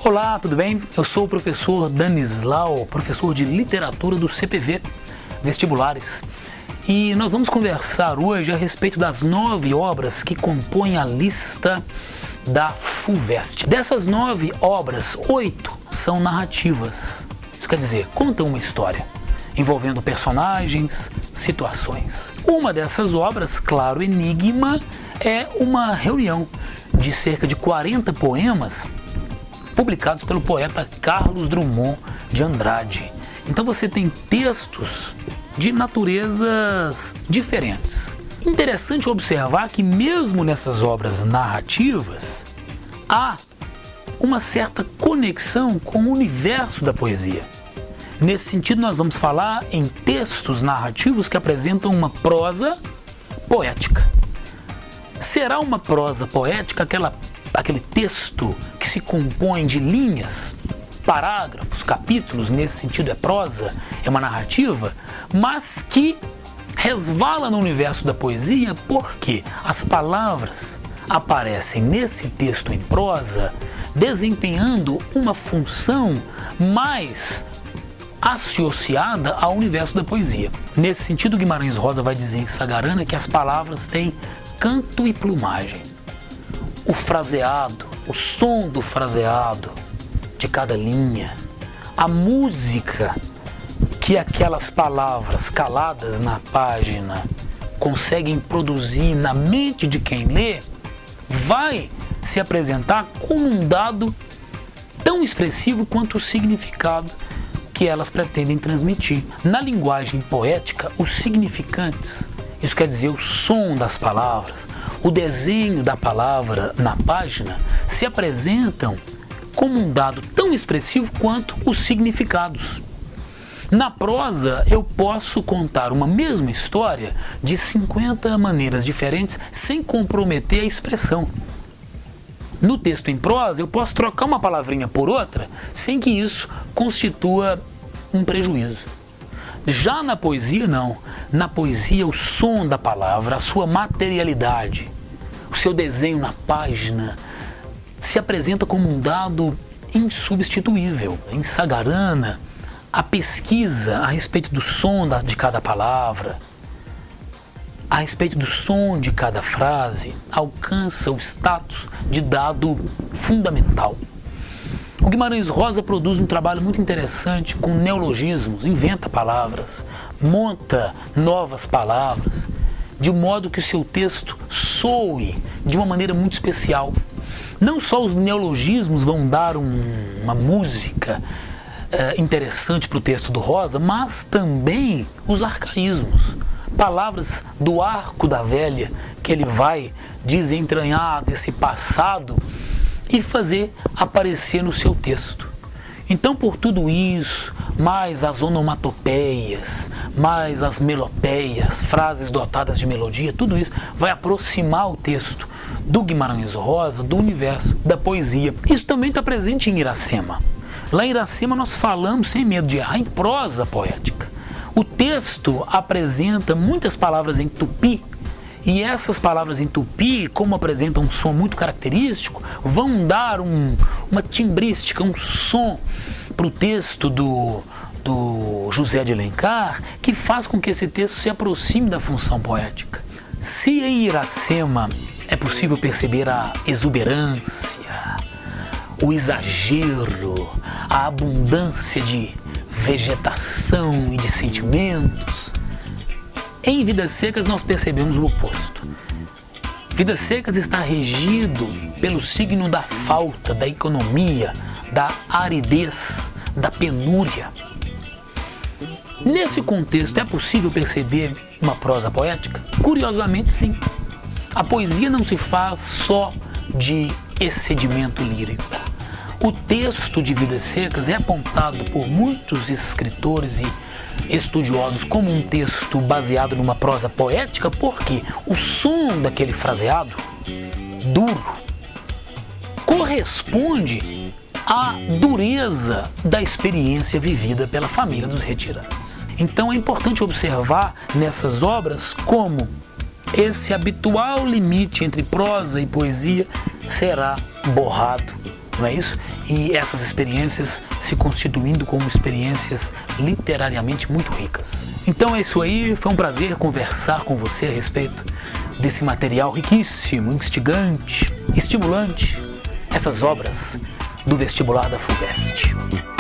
Olá, tudo bem? Eu sou o professor Danislau, professor de literatura do CPV Vestibulares. E nós vamos conversar hoje a respeito das 9 obras que compõem a lista da FUVEST. Dessas 9 obras, 8 são narrativas. Isso quer dizer, contam uma história, envolvendo personagens, situações. Uma dessas obras, Claro Enigma, é uma reunião de cerca de 40 poemas publicados pelo poeta Carlos Drummond de Andrade. Então você tem textos de naturezas diferentes. Interessante observar que mesmo nessas obras narrativas há uma certa conexão com o universo da poesia. Nesse sentido, nós vamos falar em textos narrativos que apresentam uma prosa poética. Será uma prosa poética aquele texto que se compõe de linhas, parágrafos, capítulos, nesse sentido é prosa, é uma narrativa, mas que resvala no universo da poesia porque as palavras aparecem nesse texto em prosa desempenhando uma função mais associada ao universo da poesia. Nesse sentido, Guimarães Rosa vai dizer em Sagarana que as palavras têm canto e plumagem. O fraseado, o som do fraseado de cada linha, a música que aquelas palavras caladas na página conseguem produzir na mente de quem lê, vai se apresentar como um dado tão expressivo quanto o significado que elas pretendem transmitir. Na linguagem poética, os significantes, isso quer dizer o som das palavras, o desenho da palavra na página, se apresentam como um dado tão expressivo quanto os significados. Na prosa, eu posso contar uma mesma história de 50 maneiras diferentes sem comprometer a expressão. No texto em prosa, eu posso trocar uma palavrinha por outra sem que isso constitua um prejuízo. Já na poesia, não. Na poesia, o som da palavra, a sua materialidade, o seu desenho na página, se apresenta como um dado insubstituível. Em Sagarana, a pesquisa a respeito do som de cada palavra, a respeito do som de cada frase, alcança o status de dado fundamental. O Guimarães Rosa produz um trabalho muito interessante com neologismos, inventa palavras, monta novas palavras, de modo que o seu texto soe de uma maneira muito especial. Não só os neologismos vão dar uma música interessante para o texto do Rosa, mas também os arcaísmos, palavras do arco da velha que ele vai desentranhar desse passado e fazer aparecer no seu texto. Então, por tudo isso, mais as onomatopeias, mais as melopeias, frases dotadas de melodia, tudo isso vai aproximar o texto do Guimarães Rosa do universo da poesia. Isso também está presente em Iracema. Lá em Iracema nós falamos, sem medo de errar, em prosa poética. O texto apresenta muitas palavras em tupi, e essas palavras em tupi, como apresentam um som muito característico, vão dar uma timbrística, um som para o texto do José de Alencar, que faz com que esse texto se aproxime da função poética. Se em Iracema é possível perceber a exuberância, o exagero, a abundância de vegetação e de sentimentos, em Vidas Secas nós percebemos o oposto. Vidas Secas está regido pelo signo da falta, da economia, da aridez, da penúria. Nesse contexto, é possível perceber uma prosa poética? Curiosamente, sim. A poesia não se faz só de excedimento lírico. O texto de Vidas Secas é apontado por muitos escritores e estudiosos como um texto baseado numa prosa poética, porque o som daquele fraseado, duro, corresponde à dureza da experiência vivida pela família dos retirantes. Então é importante observar nessas obras como esse habitual limite entre prosa e poesia será borrado não é isso? E essas experiências se constituindo como experiências literariamente muito ricas. Então é isso aí, foi um prazer conversar com você a respeito desse material riquíssimo, instigante, estimulante, essas obras do vestibular da FUVEST.